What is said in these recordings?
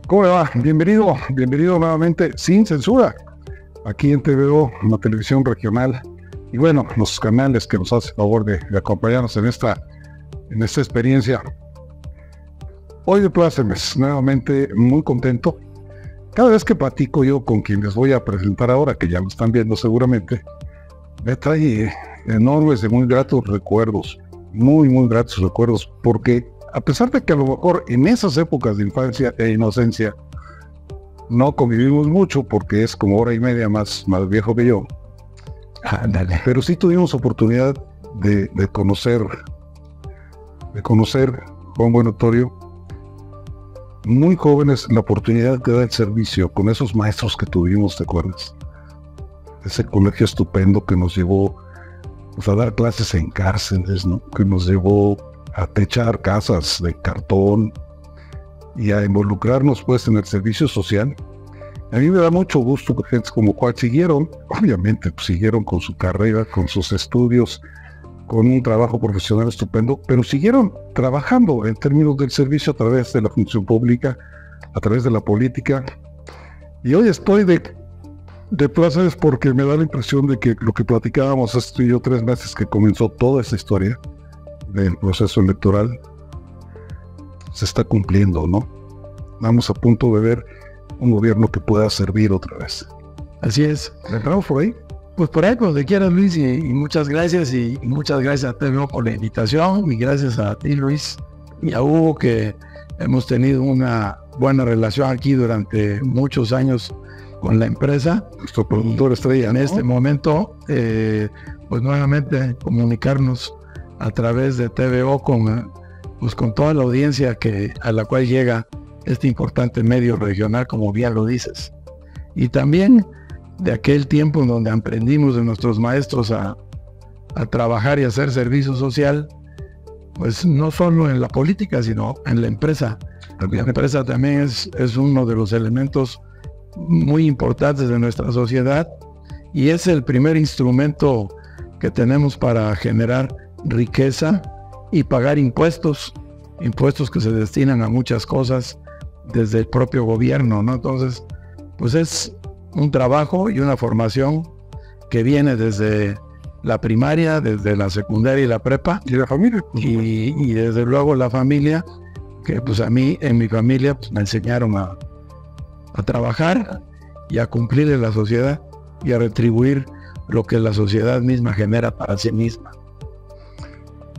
¿Cómo le va? Bienvenido nuevamente sin censura, aquí en TVO, en la televisión regional, y bueno, los canales que nos hacen favor de acompañarnos en esta experiencia. Hoy de plácemes, nuevamente muy contento. Cada vez que platico yo con quien les voy a presentar ahora, que ya lo están viendo seguramente, me trae enormes y muy gratos recuerdos, muy gratos recuerdos, porque a pesar de que a lo mejor en esas épocas de infancia e inocencia no convivimos mucho, porque es como hora y media más viejo que yo, pero sí tuvimos oportunidad de conocer Juan Buenotorio, muy jóvenes, la oportunidad de dar el servicio con esos maestros que tuvimos, ¿te acuerdas? Ese colegio estupendo que nos llevó pues, a dar clases en cárceles, ¿no? Que nos llevó a techar casas de cartón y a involucrarnos pues en el servicio social. A mí me da mucho gusto que gente como Juan siguieron con su carrera, con sus estudios, con un trabajo profesional estupendo, pero siguieron trabajando en términos del servicio a través de la función pública, a través de la política. Y hoy estoy de plazas porque me da la impresión de que lo que platicábamos hace 3 meses que comenzó toda esta historia del proceso electoral se está cumpliendo, ¿no? Estamos a punto de ver un gobierno que pueda servir otra vez. Así es. ¿Entramos por ahí? Pues por ahí, donde quieras, Luis, y muchas gracias, y muchas gracias a TVO por la invitación, y gracias a ti, Luis, y a Hugo, que hemos tenido una buena relación aquí durante muchos años con la empresa. Nuestro productor estrella, en ¿no? este momento, pues nuevamente comunicarnos a través de TVO con toda la audiencia a la cual llega este importante medio regional, como bien lo dices. Y también de aquel tiempo en donde aprendimos de nuestros maestros a trabajar y hacer servicio social, pues no solo en la política, sino en la empresa. La empresa también es uno de los elementos muy importantes de nuestra sociedad, y es el primer instrumento que tenemos para generar riqueza y pagar impuestos que se destinan a muchas cosas desde el propio gobierno, ¿no? Entonces, pues es un trabajo y una formación que viene desde la primaria, desde la secundaria y la prepa. Y la familia. Y desde luego la familia, que pues a mí, en mi familia, pues me enseñaron a trabajar y a cumplir en la sociedad y a retribuir lo que la sociedad misma genera para sí misma.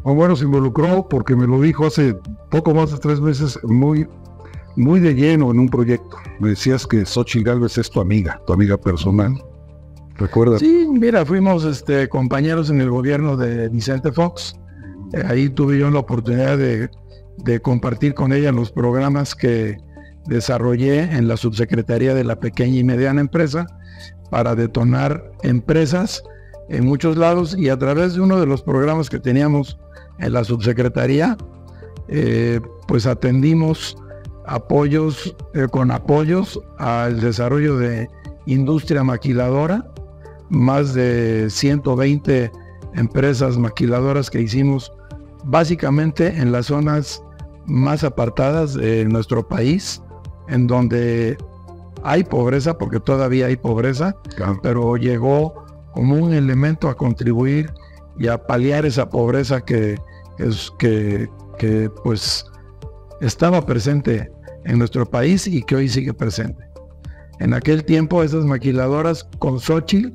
Bueno, se involucró porque me lo dijo hace poco más de 3 meses, muy de lleno en un proyecto. Me decías que Xochitl Gálvez es tu amiga personal. ¿Recuerdas? Sí, mira, fuimos compañeros en el gobierno de Vicente Fox. Ahí tuve yo la oportunidad de compartir con ella los programas que desarrollé en la Subsecretaría de la Pequeña y Mediana Empresa para detonar empresas en muchos lados, y a través de uno de los programas que teníamos en la subsecretaría, pues atendimos con apoyos al desarrollo de industria maquiladora, más de 120 empresas maquiladoras que hicimos básicamente en las zonas más apartadas de nuestro país, en donde hay pobreza, porque todavía hay pobreza, Claro. Pero llegó como un elemento a contribuir y a paliar esa pobreza que pues estaba presente en nuestro país y que hoy sigue presente. En aquel tiempo esas maquiladoras, con Xochitl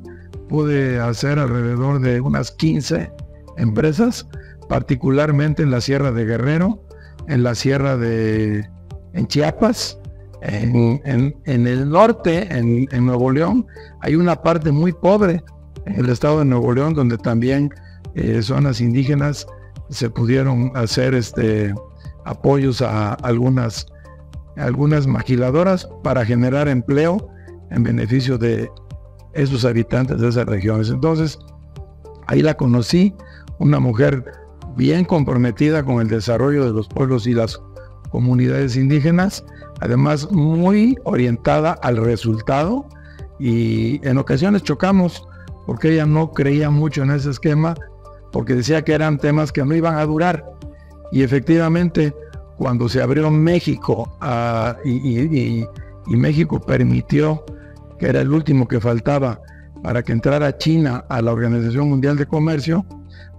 pude hacer alrededor de unas 15 empresas, particularmente en la Sierra de Guerrero, en Chiapas, en el norte, en Nuevo León. Hay una parte muy pobre en el estado de Nuevo León, donde también zonas indígenas se pudieron hacer apoyos a algunas maquiladoras para generar empleo en beneficio de esos habitantes de esas regiones. Entonces, ahí la conocí, una mujer bien comprometida con el desarrollo de los pueblos y las comunidades indígenas, además muy orientada al resultado, y en ocasiones chocamos porque ella no creía mucho en ese esquema, porque decía que eran temas que no iban a durar, y efectivamente cuando se abrió México y México permitió, que era el último que faltaba para que entrara China a la Organización Mundial de Comercio,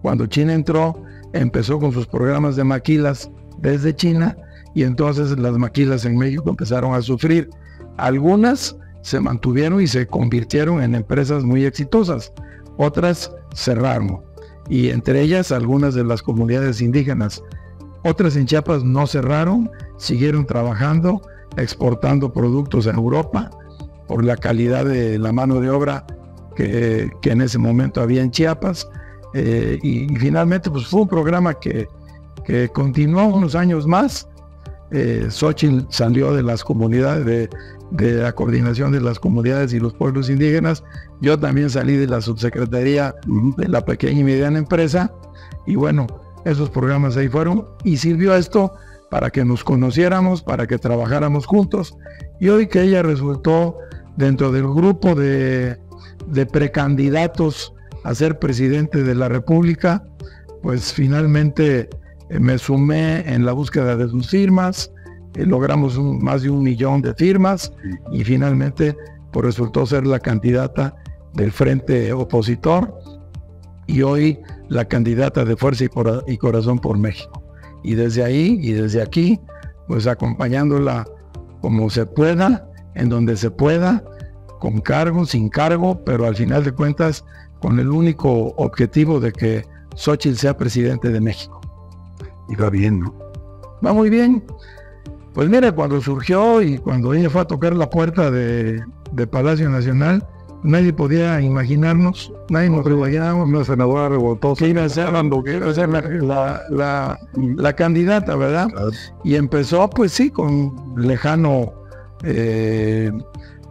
cuando China entró, empezó con sus programas de maquilas desde China, y entonces las maquilas en México empezaron a sufrir. Algunas se mantuvieron y se convirtieron en empresas muy exitosas, otras cerraron, y entre ellas algunas de las comunidades indígenas. Otras en Chiapas no cerraron, siguieron trabajando, exportando productos a Europa por la calidad de la mano de obra que en ese momento había en Chiapas, y finalmente pues fue un programa que continuó unos años más. Xóchitl salió de las comunidades, de la coordinación de las comunidades y los pueblos indígenas. Yo también salí de la subsecretaría de la pequeña y mediana empresa, y bueno, esos programas ahí fueron, y sirvió esto para que nos conociéramos, para que trabajáramos juntos, y hoy que ella resultó dentro del grupo de precandidatos a ser presidente de la República, pues finalmente me sumé en la búsqueda de sus firmas, logramos más de 1 millón de firmas, y finalmente pues resultó ser la candidata del frente opositor, y hoy la candidata de Fuerza y Corazón por México. Y desde ahí y desde aquí, pues acompañándola como se pueda, en donde se pueda, con cargo, sin cargo, pero al final de cuentas con el único objetivo de que Xóchitl sea presidente de México. Y va bien, ¿no? Va muy bien. Pues mire, cuando surgió y cuando ella fue a tocar la puerta de Palacio Nacional, nadie podía imaginarnos, nadie nos imaginábamos una senadora revoltosa que iba a ser la candidata, ¿verdad? Claro. Y empezó, pues sí, con lejano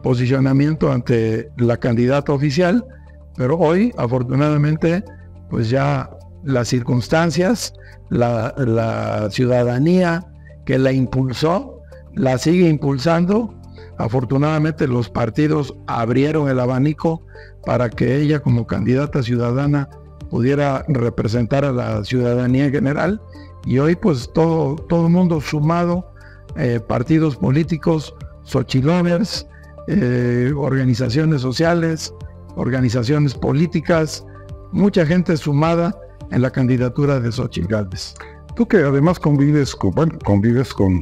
posicionamiento ante la candidata oficial, pero hoy, afortunadamente, pues ya las circunstancias, la ciudadanía que la impulsó, la sigue impulsando. Afortunadamente los partidos abrieron el abanico para que ella como candidata ciudadana pudiera representar a la ciudadanía en general, y hoy pues todo el mundo sumado, partidos políticos, xochilovers, organizaciones sociales, organizaciones políticas, mucha gente sumada en la candidatura de Xóchitl Gálvez. Tú que además convives con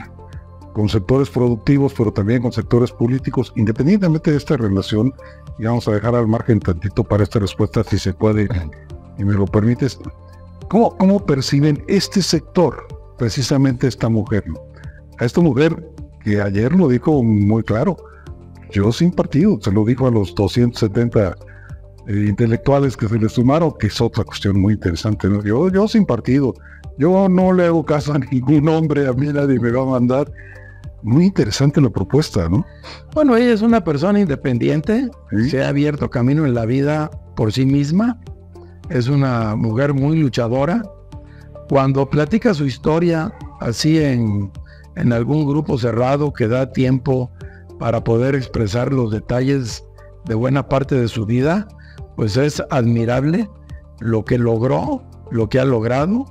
sectores productivos, pero también con sectores políticos, independientemente de esta relación, y vamos a dejar al margen tantito para esta respuesta, si se puede, y me lo permites, ¿cómo perciben este sector, precisamente esta mujer? A esta mujer que ayer lo dijo muy claro, yo sin partido, se lo dijo a los 270 intelectuales que se le sumaron, que es otra cuestión muy interesante, ¿no? Yo sin partido, yo no le hago caso a ningún hombre, a mí nadie me va a mandar. Muy interesante la propuesta, ¿no? Bueno, ella es una persona independiente, ¿sí? Se ha abierto camino en la vida por sí misma, es una mujer muy luchadora. Cuando platica su historia así en algún grupo cerrado que da tiempo para poder expresar los detalles de buena parte de su vida, pues es admirable lo que logró, lo que ha logrado,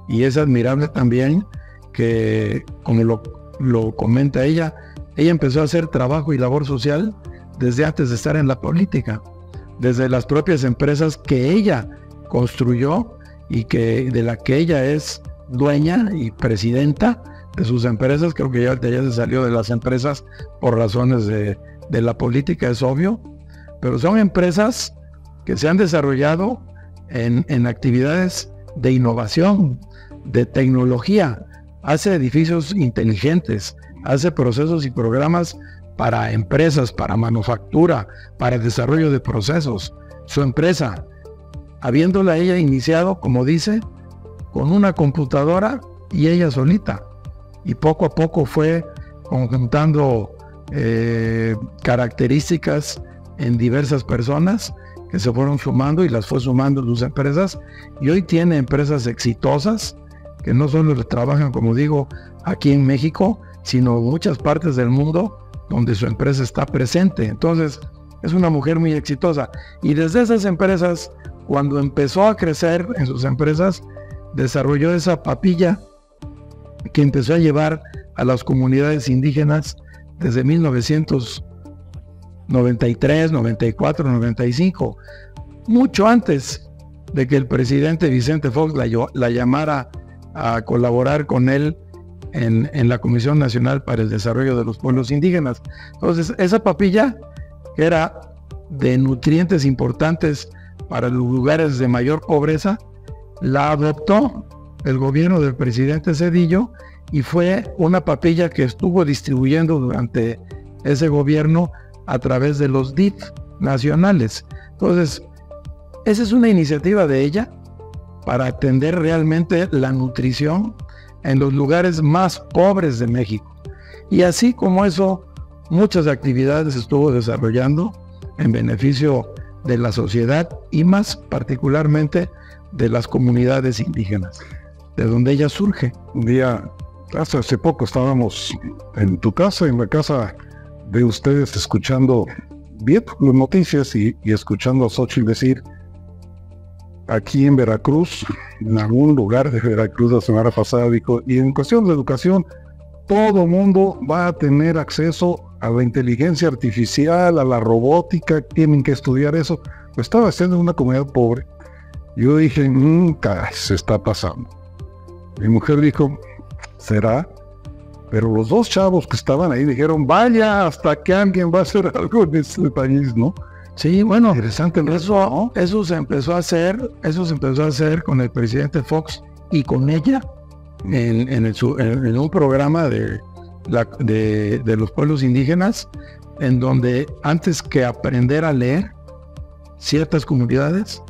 y es admirable también que, como lo comenta ella empezó a hacer trabajo y labor social desde antes de estar en la política, desde las propias empresas que ella construyó y de la que ella es dueña y presidenta de sus empresas. Creo que ya se salió de las empresas por razones de la política, es obvio, pero son empresas que se han desarrollado en actividades de innovación, de tecnología, hace edificios inteligentes, hace procesos y programas para empresas, para manufactura, para el desarrollo de procesos. Su empresa, habiéndola ella iniciado, como dice, con una computadora y ella solita, y poco a poco fue conjuntando características en diversas personas, que se fueron sumando y las fue sumando sus empresas, y hoy tiene empresas exitosas que no solo trabajan, como digo, aquí en México, sino en muchas partes del mundo donde su empresa está presente. Entonces, es una mujer muy exitosa. Y desde esas empresas, cuando empezó a crecer en sus empresas, desarrolló esa papilla que empezó a llevar a las comunidades indígenas desde 1993, 94, 95, mucho antes de que el presidente Vicente Fox la llamara a colaborar con él en la Comisión Nacional para el Desarrollo de los Pueblos Indígenas. Entonces, esa papilla, que era de nutrientes importantes para los lugares de mayor pobreza, la adoptó el gobierno del presidente Zedillo, y fue una papilla que estuvo distribuyendo durante ese gobierno a través de los DIF nacionales. Entonces, esa es una iniciativa de ella para atender realmente la nutrición en los lugares más pobres de México. Y así como eso, muchas actividades estuvo desarrollando en beneficio de la sociedad y más particularmente de las comunidades indígenas, de donde ella surge. Un día, hace poco estábamos en tu casa, en la casa de ustedes, escuchando, viendo las noticias y escuchando a Xóchitl decir, aquí en Veracruz, en algún lugar de Veracruz la semana pasada, dijo, y en cuestión de educación, todo mundo va a tener acceso a la inteligencia artificial, a la robótica, tienen que estudiar eso. Lo estaba haciendo en una comunidad pobre. Yo dije, caray, se está pasando. Mi mujer dijo, ¿será? Pero los dos chavos que estaban ahí dijeron, vaya, hasta que alguien va a hacer algo en este país, ¿no? Sí, bueno, interesante. Eso se empezó a hacer con el presidente Fox y con ella en un programa de los pueblos indígenas, en donde antes que aprender a leer, ciertas comunidades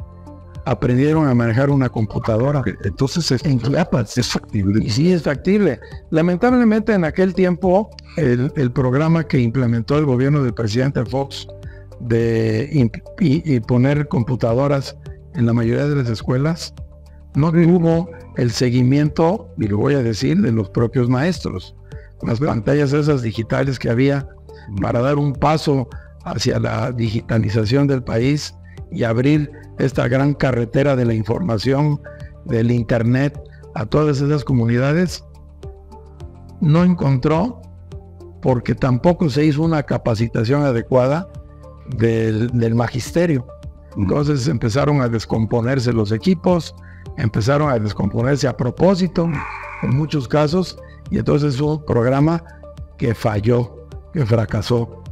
aprendieron a manejar una computadora. Entonces en Chiapas. Es factible. Y sí, es factible. Lamentablemente en aquel tiempo el programa que implementó el gobierno del presidente Fox de poner computadoras en la mayoría de las escuelas no tuvo el seguimiento, y lo voy a decir, de los propios maestros. Las pantallas esas digitales que había para dar un paso hacia la digitalización del país y abrir esta gran carretera de la información, del internet, a todas esas comunidades, no encontró, porque tampoco se hizo una capacitación adecuada del magisterio. Entonces empezaron a descomponerse los equipos, empezaron a descomponerse a propósito, en muchos casos, y entonces es un programa que falló, que fracasó.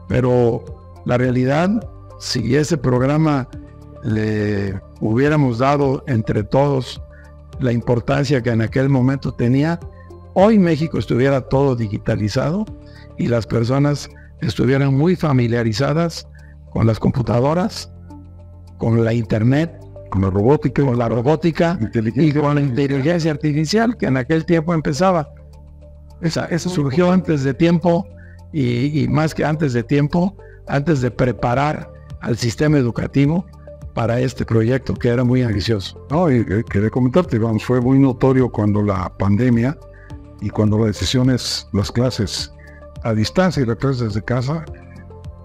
Pero la realidad, si ese programa le hubiéramos dado entre todos la importancia que en aquel momento tenía, hoy México estuviera todo digitalizado y las personas estuvieran muy familiarizadas con las computadoras, con la internet, con la robótica y con la inteligencia artificial, que en aquel tiempo empezaba. Eso surgió antes de tiempo, y más que antes de tiempo, antes de preparar al sistema educativo para este proyecto que era muy ambicioso. No, y quería comentarte, vamos, fue muy notorio cuando la pandemia y cuando las decisiones, las clases a distancia y las clases desde casa,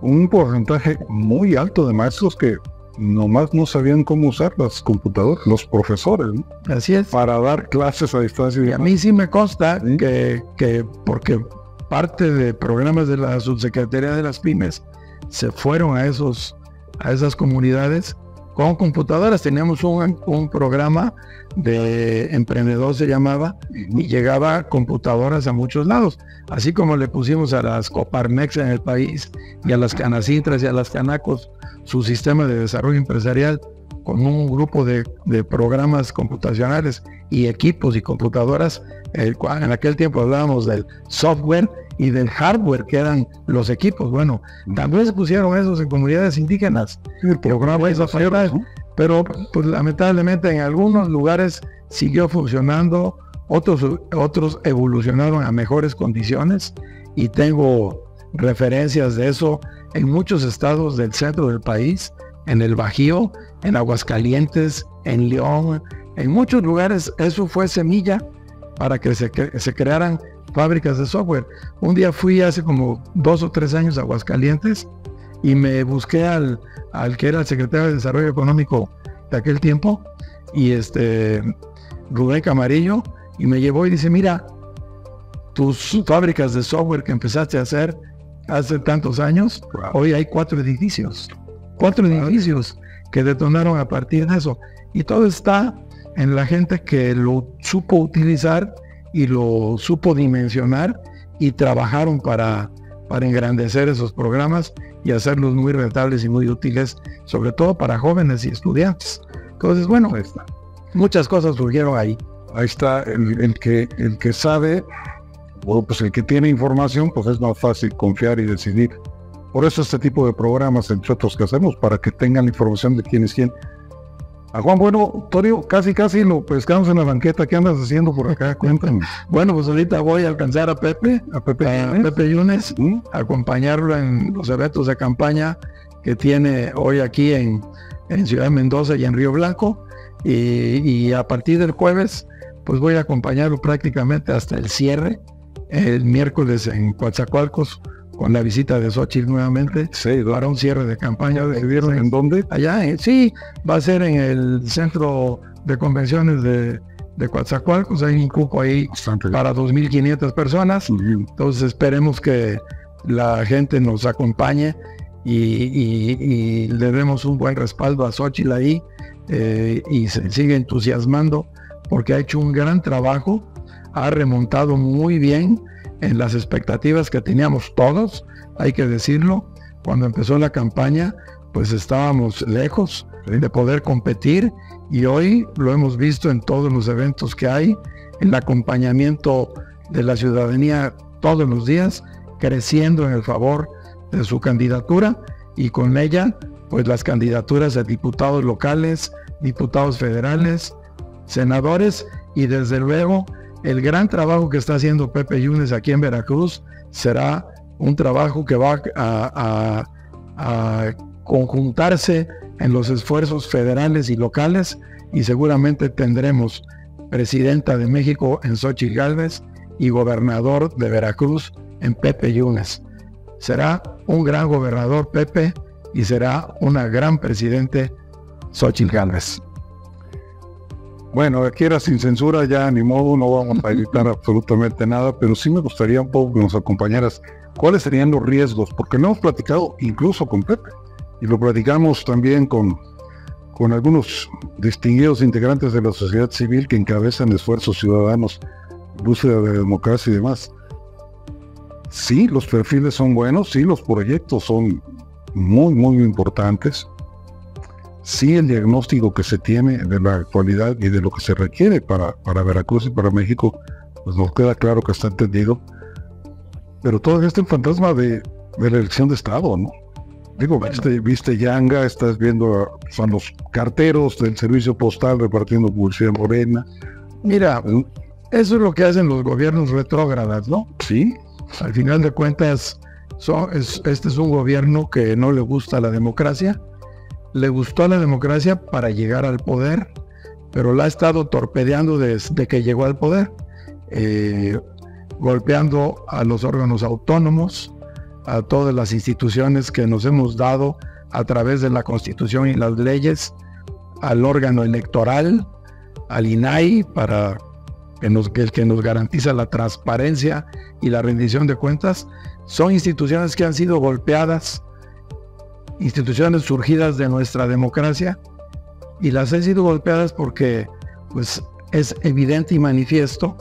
un porcentaje muy alto de maestros que nomás no sabían cómo usar las computadoras, los profesores, ¿no? Así es. Para dar clases a distancia. Y a mí sí me consta que porque parte de programas de la Subsecretaría de las Pymes se fueron a esas comunidades con computadoras. Teníamos un programa de emprendedor, se llamaba, y llegaba computadoras a muchos lados, así como le pusimos a las Coparmex en el país y a las Canacintras y a las Canacos su sistema de desarrollo empresarial con un grupo de programas computacionales y equipos y computadoras. En aquel tiempo hablábamos del software y del hardware, que eran los equipos. Bueno, también se pusieron esos en comunidades indígenas, pero pues, lamentablemente en algunos lugares siguió funcionando, otros evolucionaron a mejores condiciones, y tengo referencias de eso en muchos estados del centro del país, en el Bajío, en Aguascalientes, en León, en muchos lugares. Eso fue semilla para que se crearan fábricas de software. Un día fui hace como 2 o 3 años a Aguascalientes y me busqué al que era el secretario de Desarrollo Económico de aquel tiempo, y Rubén Camarillo, y me llevó y dice: mira, tus fábricas de software que empezaste a hacer hace tantos años, hoy hay 4 edificios que detonaron a partir de eso, y todo está en la gente que lo supo utilizar y lo supo dimensionar y trabajaron para engrandecer esos programas y hacerlos muy rentables y muy útiles, sobre todo para jóvenes y estudiantes. Entonces, bueno, muchas cosas surgieron ahí. Ahí está el que sabe, o pues el que tiene información, pues es más fácil confiar y decidir. Por eso este tipo de programas, entre otros, que hacemos, para que tengan la información de quién es quién. A Juan, bueno, Torio, casi lo pescamos en la banqueta. ¿Qué andas haciendo por acá? Cuéntame. Bueno, pues ahorita voy a alcanzar a Pepe Yunes, a acompañarlo en los eventos de campaña que tiene hoy aquí en Ciudad de Mendoza y en Río Blanco, y a partir del jueves pues voy a acompañarlo prácticamente hasta el cierre, el miércoles en Coatzacoalcos, con la visita de Xóchitl nuevamente, para un cierre de campaña. ¿En dónde? Allá, sí, va a ser en el centro de convenciones de Coatzacoalcos. Hay un cupo ahí para 2,500 personas. Entonces esperemos que la gente nos acompañe y le demos un buen respaldo a Xóchitl ahí, y se sigue entusiasmando porque ha hecho un gran trabajo, ha remontado muy bien en las expectativas que teníamos todos, hay que decirlo. Cuando empezó la campaña, pues estábamos lejos de poder competir, y hoy lo hemos visto en todos los eventos que hay, el acompañamiento de la ciudadanía todos los días, creciendo en el favor de su candidatura, y con ella, pues las candidaturas de diputados locales, diputados federales, senadores, y desde luego el gran trabajo que está haciendo Pepe Yunes aquí en Veracruz será un trabajo que va a conjuntarse en los esfuerzos federales y locales, y seguramente tendremos presidenta de México en Xóchitl Gálvez y gobernador de Veracruz en Pepe Yunes. Será un gran gobernador Pepe y será una gran presidente Xóchitl Gálvez. Bueno, aquí era sin censura, ya ni modo, no vamos a editar absolutamente nada, pero sí me gustaría un poco que nos acompañaras. ¿Cuáles serían los riesgos? Porque lo hemos platicado incluso con Pepe, y lo platicamos también con algunos distinguidos integrantes de la sociedad civil que encabezan esfuerzos ciudadanos, búsqueda de democracia y demás. Sí, los perfiles son buenos, sí, los proyectos son muy importantes. Sí, el diagnóstico que se tiene de la actualidad y de lo que se requiere para Veracruz y para México, pues nos queda claro que está entendido. Pero todavía está el fantasma de la elección de Estado, ¿no? Digo, bueno, viste Yanga, estás viendo a los carteros del servicio postal repartiendo publicidad morena. Mira, eso es lo que hacen los gobiernos retrógradas, ¿no? Sí. Al final de cuentas, este es un gobierno que no le gusta la democracia. Le gustó la democracia para llegar al poder, pero la ha estado torpedeando desde que llegó al poder, golpeando a los órganos autónomos, a todas las instituciones que nos hemos dado a través de la Constitución y las leyes, al órgano electoral, al INAI, para el que nos garantiza la transparencia y la rendición de cuentas. Son instituciones que han sido golpeadas, instituciones surgidas de nuestra democracia, y las han sido golpeadas porque pues es evidente y manifiesto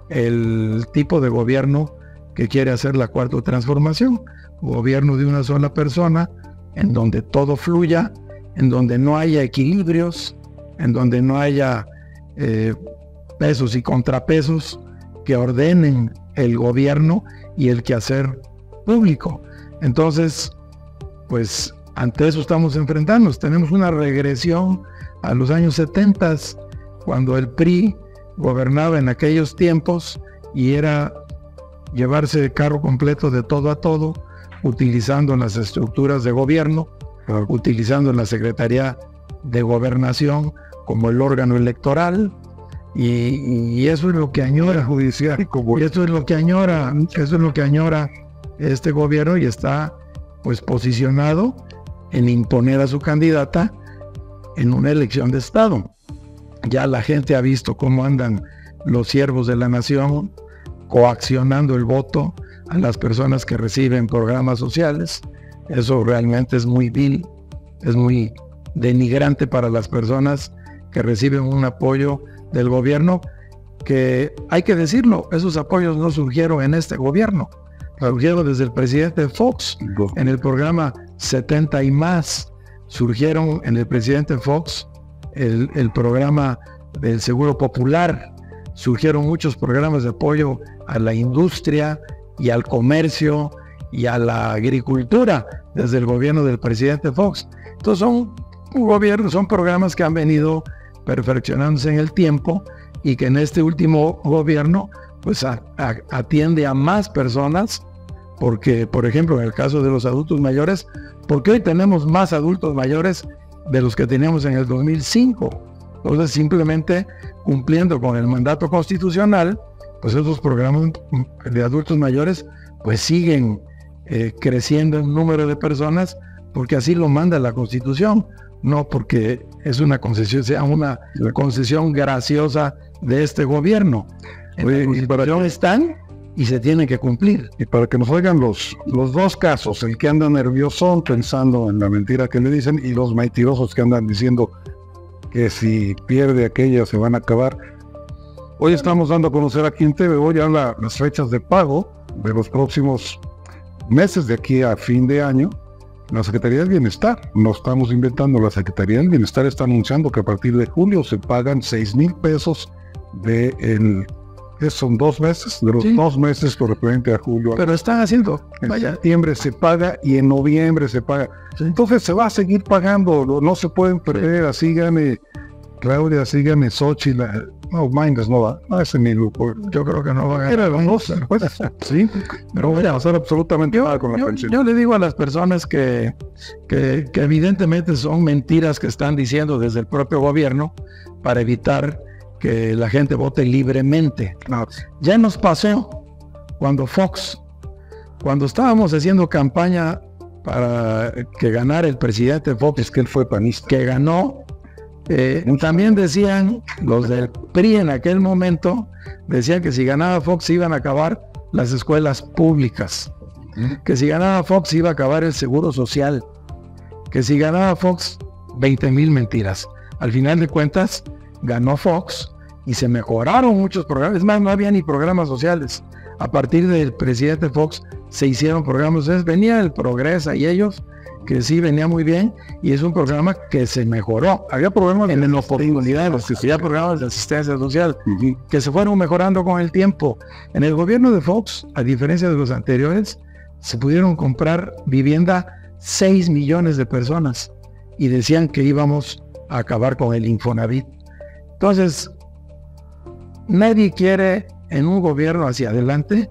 el tipo de gobierno que quiere hacer la cuarta transformación, gobierno de una sola persona, en donde todo fluya, en donde no haya equilibrios, en donde no haya pesos y contrapesos que ordenen el gobierno y el quehacer público. Entonces, pues ante eso estamos enfrentándonos. Tenemos una regresión a los años 70, cuando el PRI gobernaba en aquellos tiempos y era llevarse el carro completo de todo a todo, utilizando las estructuras de gobierno utilizando la Secretaría de Gobernación como el órgano electoral, y eso es lo que añora judicial, y eso es lo que añora este gobierno, y está pues posicionado en imponer a su candidata en una elección de Estado. Ya la gente ha visto cómo andan los siervos de la nación coaccionando el voto a las personas que reciben programas sociales. Eso realmente es muy vil, es muy denigrante para las personas que reciben un apoyo del gobierno, que hay que decirlo, esos apoyos no surgieron en este gobierno, surgieron desde el presidente Fox, en el programa 70 y más, surgieron en el presidente Fox el programa del Seguro Popular, surgieron muchos programas de apoyo a la industria y al comercio y a la agricultura desde el gobierno del presidente Fox. Entonces son programas que han venido perfeccionándose en el tiempo, y que en este último gobierno pues atiende a más personas, porque por ejemplo en el caso de los adultos mayores, porque hoy tenemos más adultos mayores de los que teníamos en el 2005. Entonces, simplemente cumpliendo con el mandato constitucional, pues esos programas de adultos mayores pues siguen creciendo en número de personas, porque así lo manda la Constitución, no porque es una concesión, sea una concesión graciosa de este gobierno. En la Constitución están y se tienen que cumplir. Y para que nos oigan los dos casos, el que anda nervioso pensando en la mentira que le dicen, y los mentirosos que andan diciendo que si pierde aquella se van a acabar. Hoy estamos dando a conocer aquí en TVO ya las fechas de pago de los próximos meses de aquí a fin de año. La Secretaría del Bienestar, no estamos inventando, la Secretaría del Bienestar está anunciando que a partir de julio se pagan 6,000 pesos son 2 meses, de los 2 meses correspondiente a julio. Pero están haciendo, en septiembre se paga y en noviembre se paga. Entonces se va a seguir pagando, no se pueden perder, así gane Claudia, así gane Xochitl, no, Mindes no va, no, ese ni grupo. Yo creo que no va a ganar. Era pues, sí, pero voy a hacer absolutamente nada con la pensión. Yo le digo a las personas que evidentemente son mentiras que están diciendo desde el propio gobierno para evitar que la gente vote libremente. Ya nos pasó cuando estábamos haciendo campaña para que ganara el presidente Fox, es que él fue panista, que ganó. También decían los del PRI en aquel momento, decían que si ganaba Fox iban a acabar las escuelas públicas, que si ganaba Fox iba a acabar el seguro social, que si ganaba Fox 20,000 mentiras. Al final de cuentas ganó Fox y se mejoraron muchos programas. Es más, no había ni programas sociales. A partir del presidente Fox se hicieron programas sociales. Venía el Progresa y ellos, que sí venía muy bien, y es un programa que se mejoró. Había programas en oportunidades, había programas de asistencia social que se fueron mejorando con el tiempo. En el gobierno de Fox, a diferencia de los anteriores, se pudieron comprar vivienda 6 millones de personas y decían que íbamos a acabar con el Infonavit. Entonces, nadie quiere en un gobierno hacia adelante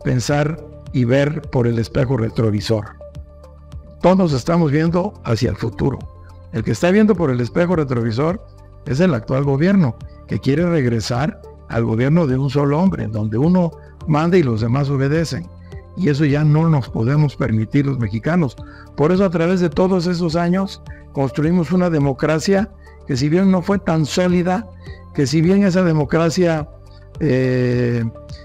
pensar y ver por el espejo retrovisor. Todos estamos viendo hacia el futuro. El que está viendo por el espejo retrovisor es el actual gobierno, que quiere regresar al gobierno de un solo hombre, donde uno manda y los demás obedecen. Y eso ya no nos podemos permitir los mexicanos. Por eso, a través de todos esos años, construimos una democracia que, si bien no fue tan sólida, que si bien esa democracia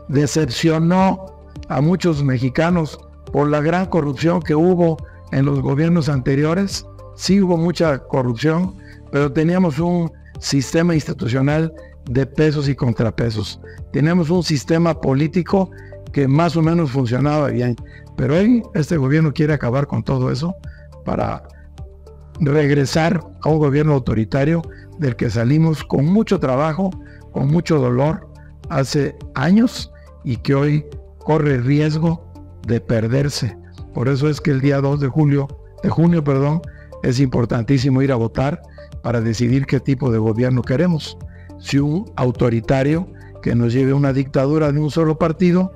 decepcionó a muchos mexicanos por la gran corrupción que hubo en los gobiernos anteriores, sí hubo mucha corrupción, pero teníamos un sistema institucional de pesos y contrapesos. Teníamos un sistema político que más o menos funcionaba bien. Pero hoy este gobierno quiere acabar con todo eso para regresar a un gobierno autoritario del que salimos con mucho trabajo, con mucho dolor hace años, y que hoy corre riesgo de perderse. Por eso es que el día 2 de junio, es importantísimo ir a votar para decidir qué tipo de gobierno queremos. Si un autoritario que nos lleve a una dictadura de un solo partido,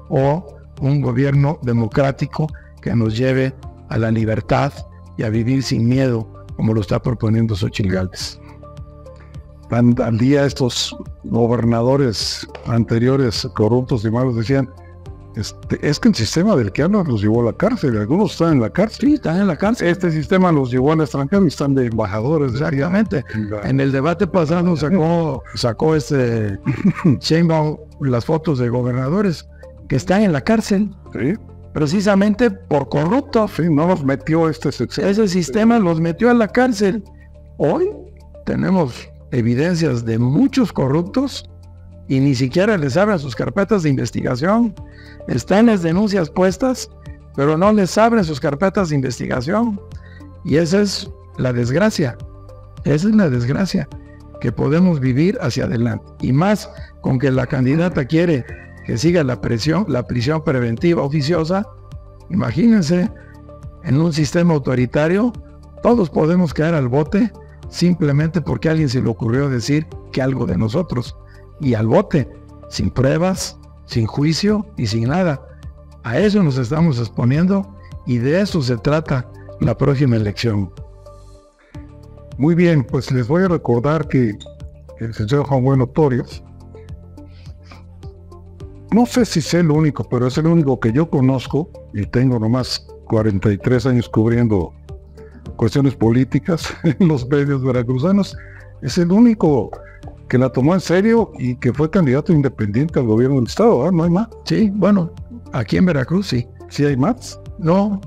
o un gobierno democrático que nos lleve a la libertad y a vivir sin miedo, como lo está proponiendo Xóchitl Gálvez. Van al día estos gobernadores anteriores corruptos y malos decían, es que el sistema del que hablan los llevó a la cárcel, algunos están en la cárcel. Sí, están en la cárcel. Este sistema los llevó al extranjero y están de embajadores. Exactamente. En el debate pasado sacó Sheinbaum las fotos de gobernadores que están en la cárcel. Sí. Precisamente por corruptos. Sí, no los metió ese sistema los metió a la cárcel. Hoy tenemos evidencias de muchos corruptos y ni siquiera les abren sus carpetas de investigación. Están las denuncias puestas, pero no les abren sus carpetas de investigación. Y esa es la desgracia. Esa es la desgracia que podemos vivir hacia adelante. Y más con que la candidata quiere que siga la prisión preventiva oficiosa. Imagínense, en un sistema autoritario, todos podemos caer al bote simplemente porque a alguien se le ocurrió decir que algo de nosotros. Y al bote, sin pruebas, sin juicio y sin nada. A eso nos estamos exponiendo y de eso se trata la próxima elección. Muy bien, pues les voy a recordar que el señor Juan Bueno Torios, no sé si es el único, pero es el único que yo conozco, y tengo nomás 43 años cubriendo cuestiones políticas en los medios veracruzanos, es el único que la tomó en serio y que fue candidato independiente al gobierno del estado, ¿eh? No hay más. Sí, bueno, aquí en Veracruz sí. ¿Sí hay más? No,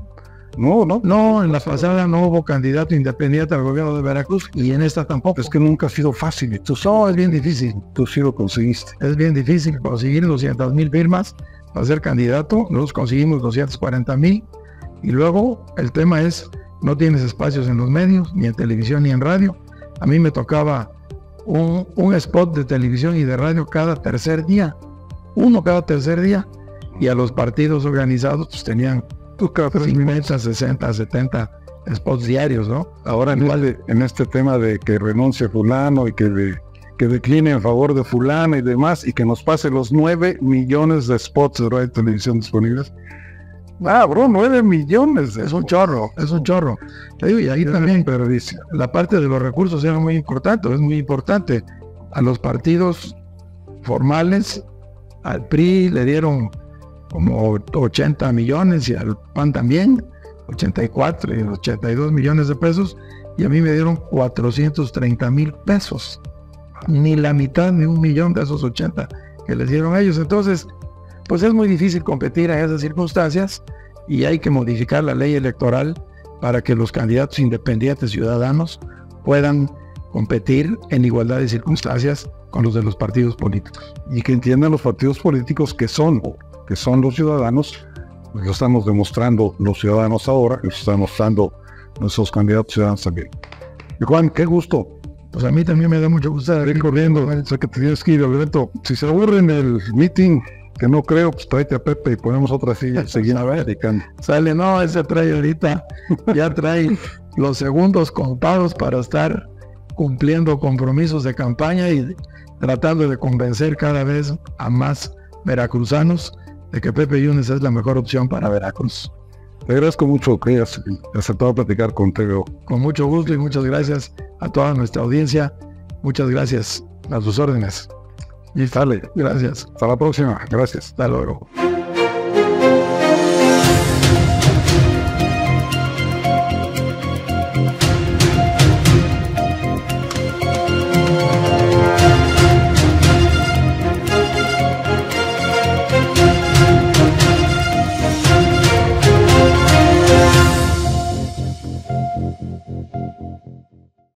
en la pasada no hubo candidato independiente al gobierno de Veracruz y en esta tampoco. Es que nunca ha sido fácil. Y no, es bien difícil. Tú sí lo conseguiste. Es bien difícil conseguir 200,000 firmas para ser candidato. Nosotros conseguimos 240,000 y luego el tema es, no tienes espacios en los medios, ni en televisión ni en radio. A mí me tocaba un spot de televisión y de radio cada tercer día, uno cada tercer día, y a los partidos organizados pues tenían 50, 60, 70 spots diarios, ¿no? Ahora en este tema de que renuncie fulano y que decline en favor de fulano y demás, y que nos pase los 9 millones de spots de radio y televisión disponibles. Bro, 9 millones. Es un chorro. Te digo, y ahí también, pero dice, la parte de los recursos era muy importante, es muy importante. A los partidos formales, al PRI le dieron como 80 millones y al PAN también, 84 y 82 millones de pesos, y a mí me dieron 430,000 pesos. Ni la mitad, ni 1,000,000 de esos 80 que les dieron a ellos. Entonces, pues es muy difícil competir en esas circunstancias y hay que modificar la ley electoral para que los candidatos independientes ciudadanos puedan competir en igualdad de circunstancias con los de los partidos políticos. Y que entiendan los partidos políticos que son los ciudadanos, lo estamos demostrando los ciudadanos ahora, lo están mostrando nuestros candidatos ciudadanos también. Y Juan, qué gusto. Pues a mí también me da mucho gusto estar aquí corriendo. Sé que te tienes que ir al evento. Si se aburren el meeting, que no creo, pues tráete a Pepe y ponemos otra silla y seguimos platicando. Sale, no, ese trae ahorita, ya trae los segundos contados para estar cumpliendo compromisos de campaña y tratando de convencer cada vez a más veracruzanos de que Pepe Yunes es la mejor opción para Veracruz. Te agradezco mucho que hayas aceptado platicar con TVO. Con mucho gusto y muchas gracias a toda nuestra audiencia. Muchas gracias, a sus órdenes. Y sale. Gracias. Hasta la próxima. Gracias. Hasta luego.